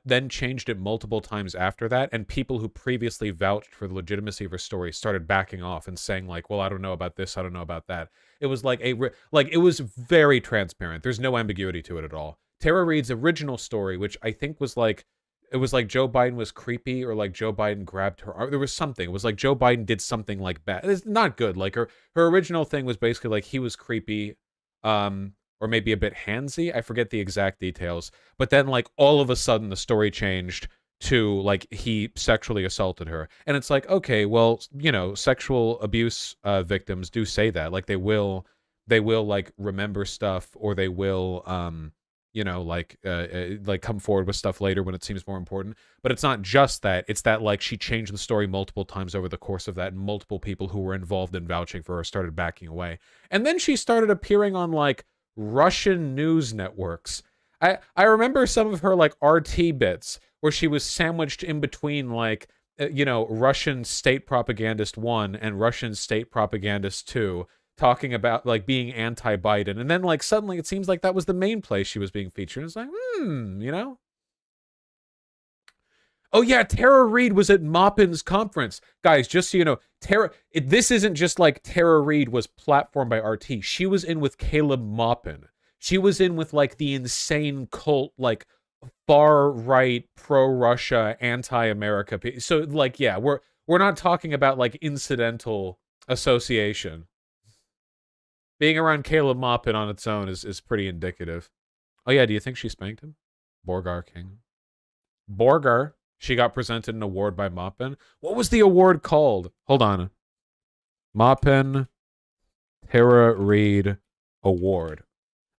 then changed it multiple times after that. And people who previously vouched for the legitimacy of her story started backing off and saying like, well, I don't know about this, I don't know about that. It was like it was very transparent. There's no ambiguity to it at all. Tara Reid's original story, which I think was like, it was like Joe Biden was creepy or like Joe Biden grabbed her arm. There was something. It was like Joe Biden did something like bad. It's not good. Like her original thing was basically like he was creepy, or maybe a bit handsy. I forget the exact details. But then like all of a sudden the story changed to like he sexually assaulted her. And it's like, okay, well, sexual abuse victims do say that. Like they will like remember stuff, or they will like come forward with stuff later when it seems more important. But it's not just that. It's that like she changed the story multiple times over the course of that, and multiple people who were involved in vouching for her started backing away. And then she started appearing on like Russian news networks. I remember some of her like RT bits where she was sandwiched in between like Russian state propagandist 1 and Russian state propagandist 2, talking about like being anti-Biden, and then like suddenly it seems like that was the main place she was being featured. It's like, Oh yeah, Tara Reid was at Maupin's conference. Guys, just so you know, this isn't just like Tara Reid was platformed by RT. She was in with Caleb Maupin. She was in with like the insane cult, like far right, pro-Russia, anti-America. So like, yeah, we're not talking about like incidental association. Being around Caleb Maupin on its own is pretty indicative. Oh yeah, do you think she spanked him? Borgar King. Borgar. She got presented an award by Maupin. What was the award called? Hold on. Maupin Tara Reid Award.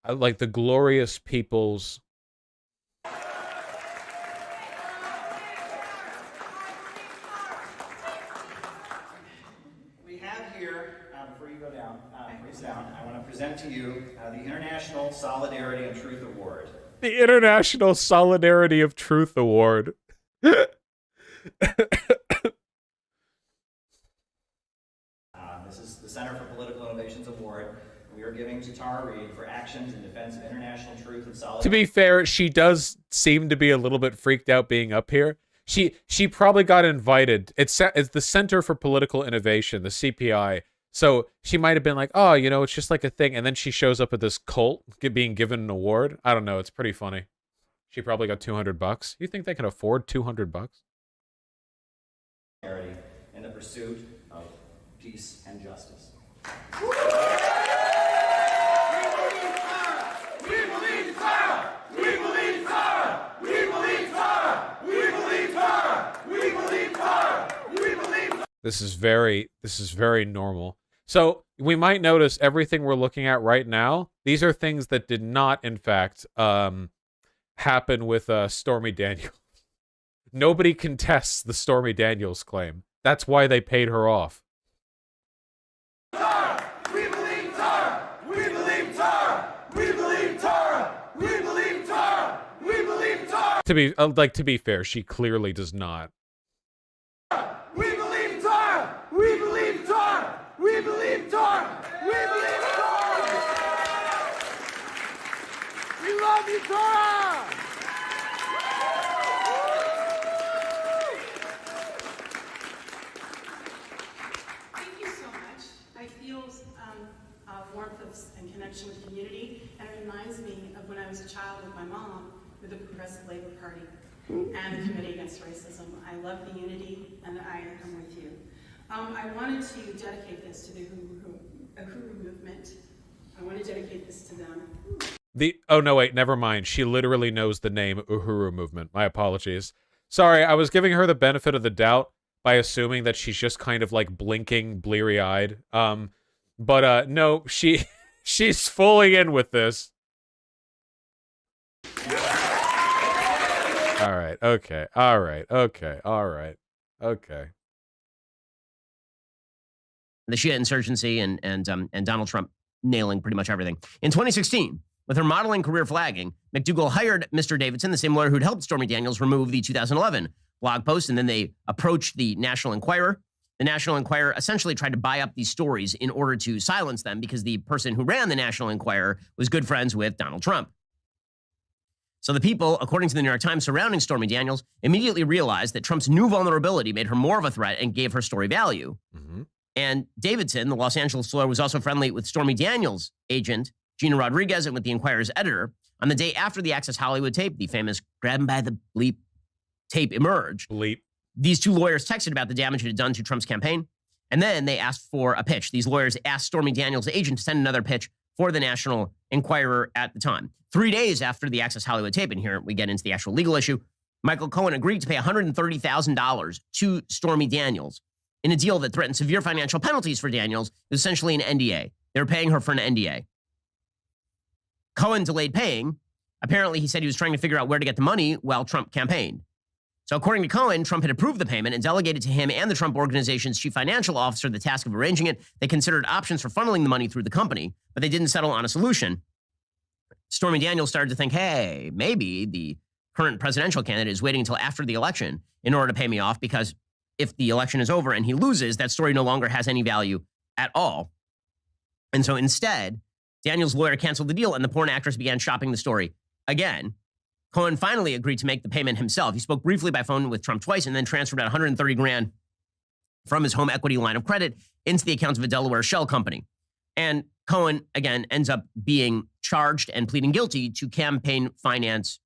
Like the Glorious People's... present to you the International Solidarity and Truth Award. The International Solidarity of Truth Award. This is the Center for Political Innovations Award. We are giving to Tara Reid for actions in defense of international truth and solidarity. To be fair, she does seem to be a little bit freaked out being up here. She probably got invited. It's the Center for Political Innovation, the CPI. So she might have been like, oh, you know, it's just like a thing. And then she shows up at this cult being given an award. I don't know. It's pretty funny. She probably got $200. You think they can afford $200? In the pursuit of peace and justice. This is very normal. So we might notice everything we're looking at right now. These are things that did not, in fact, happen with Stormy Daniels. Nobody contests the Stormy Daniels claim. That's why they paid her off. Tara! We believe Tara! We believe Tara! We believe Tara! We believe Tara! We believe Tara! To be fair, she clearly does not. We believe Tara! We believe Tara! We believe Tara! We believe Tara! We love you, Tara! Thank you so much. I feel warmth and connection with community, and it reminds me of when I was a child with my mom with the Progressive Labor Party and the Committee Against Racism. I love the unity, and I am with you. I wanted to dedicate this to the Uhuru movement. I want to dedicate this to them. Oh no, wait, never mind. She literally knows the name Uhuru movement. My apologies. Sorry, I was giving her the benefit of the doubt by assuming that she's just kind of like blinking, bleary-eyed. But no, she's fully in with this. All right, okay, all right, okay, all right, okay. The Shia insurgency and Donald Trump nailing pretty much everything. In 2016, with her modeling career flagging, McDougal hired Mr. Davidson, the same lawyer who'd helped Stormy Daniels remove the 2011 blog post, and then they approached the National Enquirer. The National Enquirer essentially tried to buy up these stories in order to silence them because the person who ran the National Enquirer was good friends with Donald Trump. So the people, according to the New York Times, surrounding Stormy Daniels immediately realized that Trump's new vulnerability made her more of a threat and gave her story value. Mm-hmm. And Davidson, the Los Angeles lawyer, was also friendly with Stormy Daniels' agent, Gina Rodriguez, and with the Enquirer's editor. On the day after the Access Hollywood tape, the famous grab him by the bleep tape emerged. Bleep. These two lawyers texted about the damage it had done to Trump's campaign, and then they asked for a pitch. These lawyers asked Stormy Daniels' agent to send another pitch for the National Enquirer at the time. 3 days after the Access Hollywood tape, and here we get into the actual legal issue, Michael Cohen agreed to pay $130,000 to Stormy Daniels in a deal that threatened severe financial penalties for Daniels. It was essentially an NDA. They were paying her for an NDA. Cohen delayed paying. Apparently, he said he was trying to figure out where to get the money while Trump campaigned. So according to Cohen, Trump had approved the payment and delegated to him and the Trump Organization's chief financial officer the task of arranging it. They considered options for funneling the money through the company, but they didn't settle on a solution. Stormy Daniels started to think, hey, maybe the current presidential candidate is waiting until after the election in order to pay me off, because if the election is over and he loses, that story no longer has any value at all. And so instead, Daniels' lawyer canceled the deal and the porn actress began shopping the story again. Cohen finally agreed to make the payment himself. He spoke briefly by phone with Trump twice and then transferred out $130,000 from his home equity line of credit into the accounts of a Delaware shell company. And Cohen, again, ends up being charged and pleading guilty to campaign finance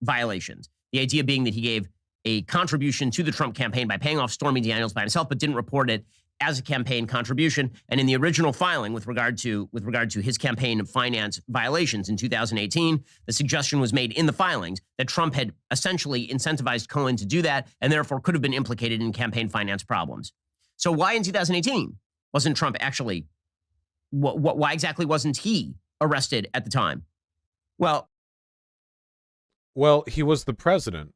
violations. The idea being that he gave a contribution to the Trump campaign by paying off Stormy Daniels by himself, but didn't report it as a campaign contribution. And in the original filing with regard to his campaign finance violations in 2018, the suggestion was made in the filings that Trump had essentially incentivized Cohen to do that and therefore could have been implicated in campaign finance problems. So why in 2018 wasn't Trump actually, why exactly wasn't he arrested at the time? Well, he was the president,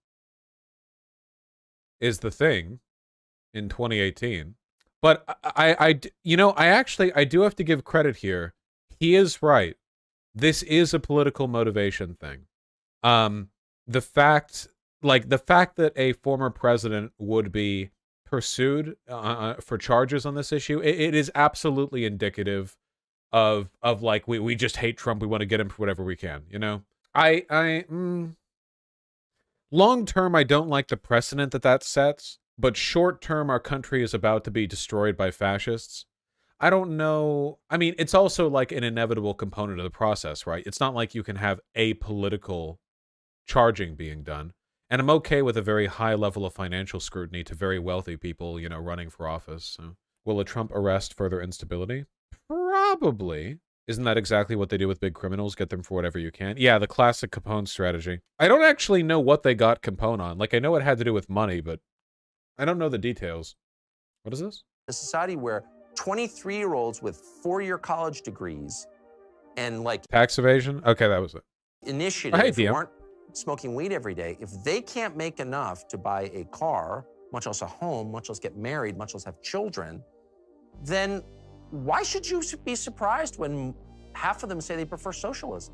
is the thing, in 2018. But I do have to give credit here. he is right. This is a political motivation thing. The fact that a former president would be pursued for charges on this issue, it is absolutely indicative of like we just hate Trump. We want to get him for whatever we can. You know, long term, I don't like the precedent that sets, but short term, our country is about to be destroyed by fascists. I don't know. I mean, it's also like an inevitable component of the process, right? It's not like you can have apolitical charging being done. And I'm okay with a very high level of financial scrutiny to very wealthy people, you know, running for office. So, will a Trump arrest further instability? Probably. Isn't that exactly what they do with big criminals? Get them for whatever you can? Yeah, the classic Capone strategy. I don't actually know what they got Capone on. Like, I know it had to do with money, but I don't know the details. What is this? A society where 23-year-olds with 4-year college degrees and like tax evasion? Okay, that was it. Initiatives who aren't smoking weed every day, if they can't make enough to buy a car, much less a home, much less get married, much less have children, then why should you be surprised when half of them say they prefer socialism?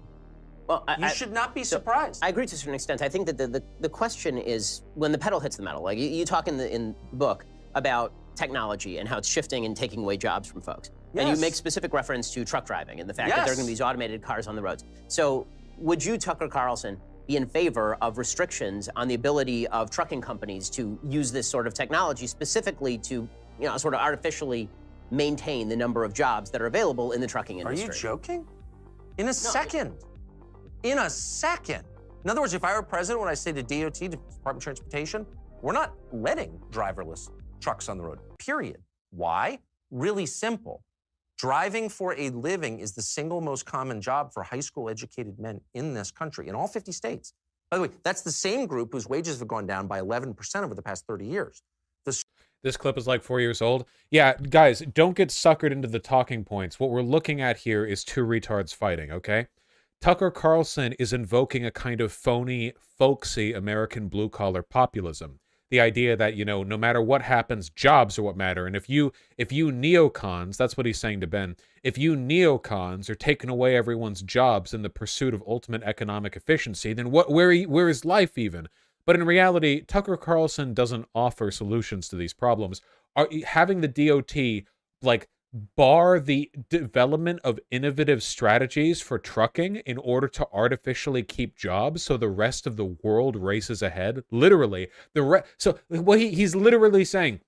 Well, you should not be surprised. I agree to a certain extent. I think that the question is when the pedal hits the metal. Like you talk in the book about technology and how it's shifting and taking away jobs from folks. Yes. And you make specific reference to truck driving and the fact that there are going to be these automated cars on the roads. So would you, Tucker Carlson, be in favor of restrictions on the ability of trucking companies to use this sort of technology specifically to, you know, sort of artificially maintain the number of jobs that are available in the trucking industry? Are you joking? In a second. In a second. In other words, if I were president, when I say to DOT, to Department of Transportation, we're not letting driverless trucks on the road, period. Why? Really simple. Driving for a living is the single most common job for high school educated men in this country, in all 50 states. By the way, that's the same group whose wages have gone down by 11% over the past 30 years. This clip is like 4 years old. Yeah, guys, don't get suckered into the talking points. What we're looking at here is two retards fighting, okay? Tucker Carlson is invoking a kind of phony, folksy American blue-collar populism. The idea that, you know, no matter what happens, jobs are what matter. And if you neocons, that's what he's saying to Ben, if you neocons are taking away everyone's jobs in the pursuit of ultimate economic efficiency, then where is life even? But in reality, Tucker Carlson doesn't offer solutions to these problems. Having the DOT, like, bar the development of innovative strategies for trucking in order to artificially keep jobs so the rest of the world races ahead. Literally, so what he's literally saying,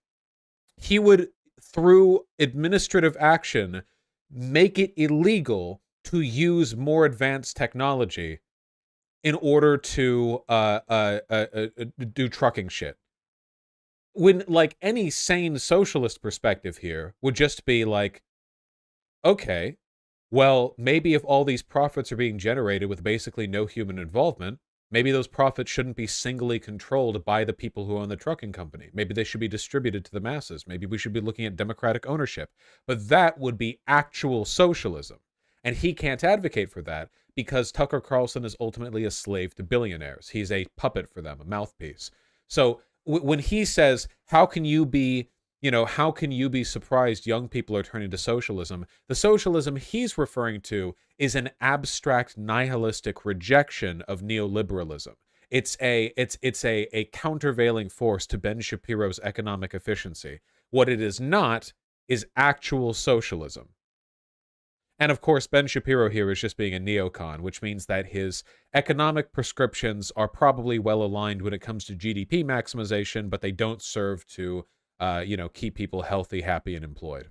he would, through administrative action, make it illegal to use more advanced technology in order to do trucking shit. When, like, any sane socialist perspective here would just be like, okay, well, maybe if all these profits are being generated with basically no human involvement, maybe those profits shouldn't be singly controlled by the people who own the trucking company. Maybe they should be distributed to the masses. Maybe we should be looking at democratic ownership. But that would be actual socialism. And he can't advocate for that because Tucker Carlson is ultimately a slave to billionaires. He's a puppet for them, a mouthpiece. So when he says, how can you be surprised young people are turning to socialism? The socialism he's referring to is an abstract nihilistic rejection of neoliberalism. It's a countervailing force to Ben Shapiro's economic efficiency. What it is not is actual socialism. And of course, Ben Shapiro here is just being a neocon, which means that his economic prescriptions are probably well aligned when it comes to GDP maximization, but they don't serve to, keep people healthy, happy, and employed.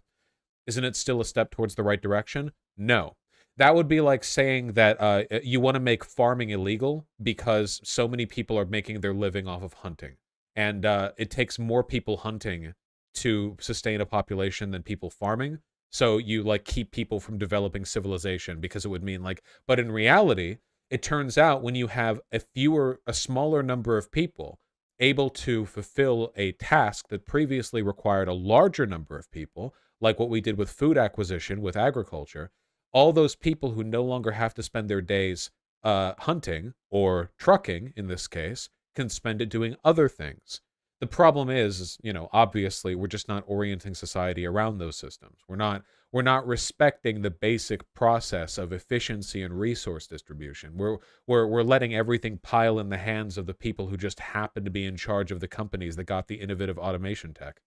Isn't it still a step towards the right direction? No. That would be like saying that you want to make farming illegal because so many people are making their living off of hunting. And it takes more people hunting to sustain a population than people farming. So you, like, keep people from developing civilization because it would mean, like, but in reality, it turns out when you have a smaller number of people able to fulfill a task that previously required a larger number of people, like what we did with food acquisition, with agriculture, all those people who no longer have to spend their days hunting or trucking, in this case, can spend it doing other things. The problem is, obviously we're just not orienting society around those systems. We're not respecting the basic process of efficiency and resource distribution. We're letting everything pile in the hands of the people who just happen to be in charge of the companies that got the innovative automation tech.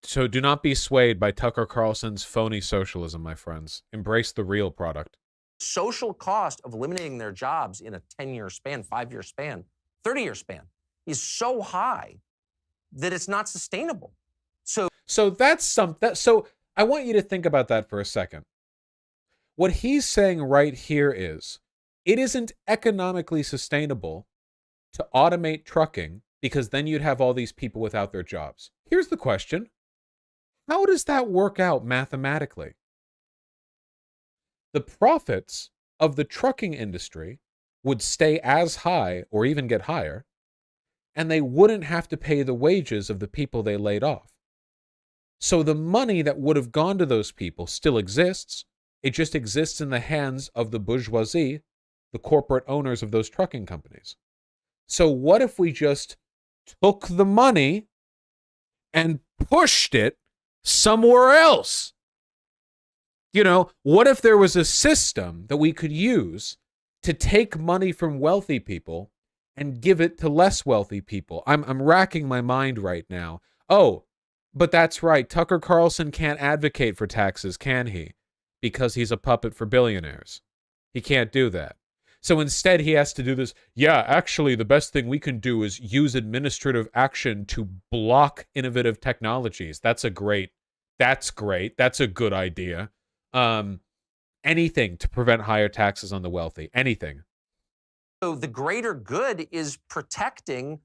So do not be swayed by Tucker Carlson's phony socialism, my friends. Embrace the real product. Social cost of eliminating their jobs in a 10-year span, 5-year span, 30-year span is so high that it's not sustainable. So So I want you to think about that for a second. What he's saying right here is, it isn't economically sustainable to automate trucking because then you'd have all these people without their jobs. Here's the question. How does that work out mathematically? The profits of the trucking industry would stay as high or even get higher, and they wouldn't have to pay the wages of the people they laid off. So the money that would have gone to those people still exists. It just exists in the hands of the bourgeoisie, the corporate owners of those trucking companies. So what if we just took the money and pushed it somewhere else? What if there was a system that we could use to take money from wealthy people and give it to less wealthy people? I'm racking my mind right now. Oh, but that's right. Tucker Carlson can't advocate for taxes, can he? Because he's a puppet for billionaires. He can't do that. So instead, he has to do this. Yeah, actually, the best thing we can do is use administrative action to block innovative technologies. That's great. That's a good idea. Anything to prevent higher taxes on the wealthy. Anything. So the greater good is protecting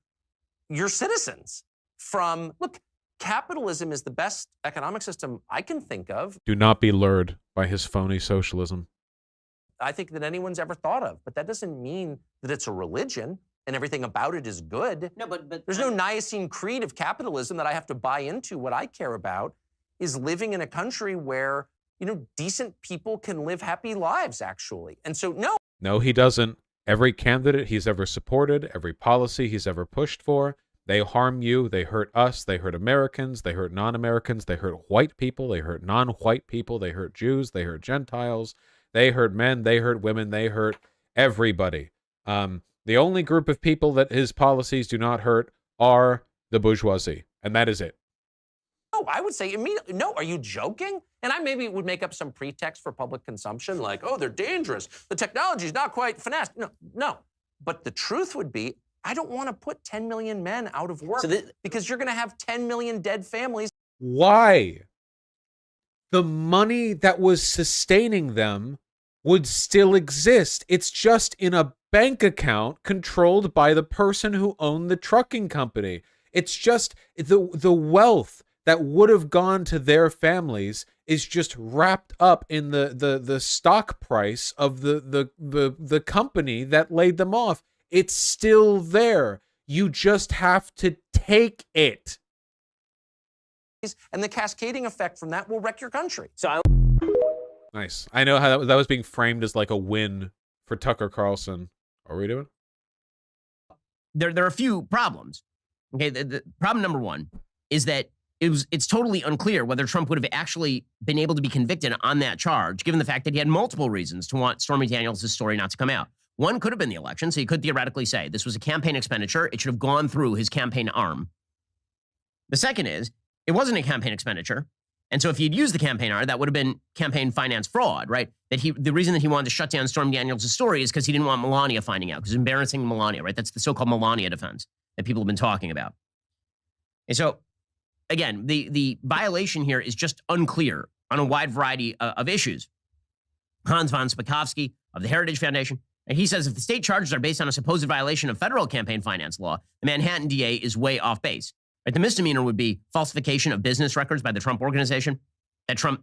your citizens from, look, capitalism is the best economic system I can think of. Do not be lured by his phony socialism. I think that anyone's ever thought of, but that doesn't mean that it's a religion and everything about it is good. No, but there's no Nicene Creed of capitalism that I have to buy into. What I care about is living in a country where, decent people can live happy lives, actually. And so, No, he doesn't. Every candidate he's ever supported, every policy he's ever pushed for, they harm you, they hurt us, they hurt Americans, they hurt non-Americans, they hurt white people, they hurt non-white people, they hurt Jews, they hurt Gentiles, they hurt men, they hurt women, they hurt everybody. The only group of people that his policies do not hurt are the bourgeoisie, and that is it. No, I would say immediately, no, are you joking? And I maybe would make up some pretext for public consumption, like, oh, they're dangerous. The technology is not quite finessed. No. But the truth would be, I don't want to put 10 million men out of work because you're going to have 10 million dead families. Why? The money that was sustaining them would still exist. It's just in a bank account controlled by the person who owned the trucking company. It's just the wealth that would have gone to their families is just wrapped up in the stock price of the company that laid them off. It's still there. You just have to take it. And the cascading effect from that will wreck your country. Nice. I know how that was being framed as like a win for Tucker Carlson. Are we doing? There are a few problems. Okay, the problem number one is that it's totally unclear whether Trump would have actually been able to be convicted on that charge, given the fact that he had multiple reasons to want Stormy Daniels' story not to come out. One could have been the election, so he could theoretically say this was a campaign expenditure. It should have gone through his campaign arm. The second is, it wasn't a campaign expenditure. And so if he'd used the campaign arm, that would have been campaign finance fraud, right? The reason that he wanted to shut down Stormy Daniels' story is because he didn't want Melania finding out, because embarrassing Melania, right? That's the so-called Melania defense that people have been talking about. And so, again, the violation here is just unclear on a wide variety of issues. Hans von Spakovsky of the Heritage Foundation, and he says if the state charges are based on a supposed violation of federal campaign finance law, the Manhattan DA is way off base. Right? The misdemeanor would be falsification of business records by the Trump organization, that Trump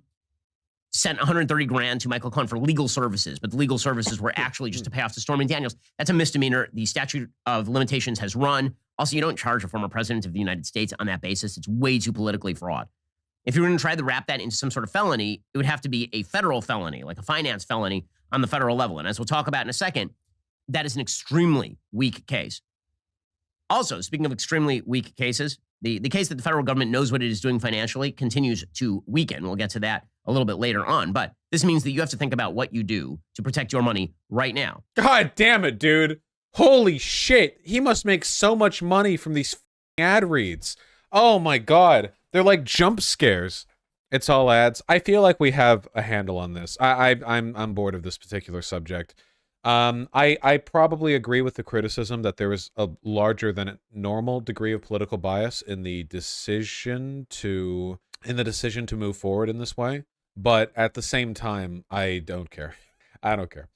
sent 130 grand to Michael Cohen for legal services, but the legal services were actually just to pay off to Stormy Daniels. That's a misdemeanor. The statute of limitations has run. Also, you don't charge a former president of the United States on that basis. It's way too politically fraught. If you were going to try to wrap that into some sort of felony, it would have to be a federal felony, like a finance felony on the federal level. And as we'll talk about in a second, that is an extremely weak case. Also, speaking of extremely weak cases, The case that the federal government knows what it is doing financially continues to weaken. We'll get to that a little bit later on. But this means that you have to think about what you do to protect your money right now. God damn it, dude. Holy shit. He must make so much money from these ad reads. Oh my God. They're like jump scares. It's all ads. I feel like we have a handle on this. I'm bored of this particular subject. I probably agree with the criticism that there is a larger than normal degree of political bias in the decision to move forward in this way. But at the same time, I don't care. I don't care.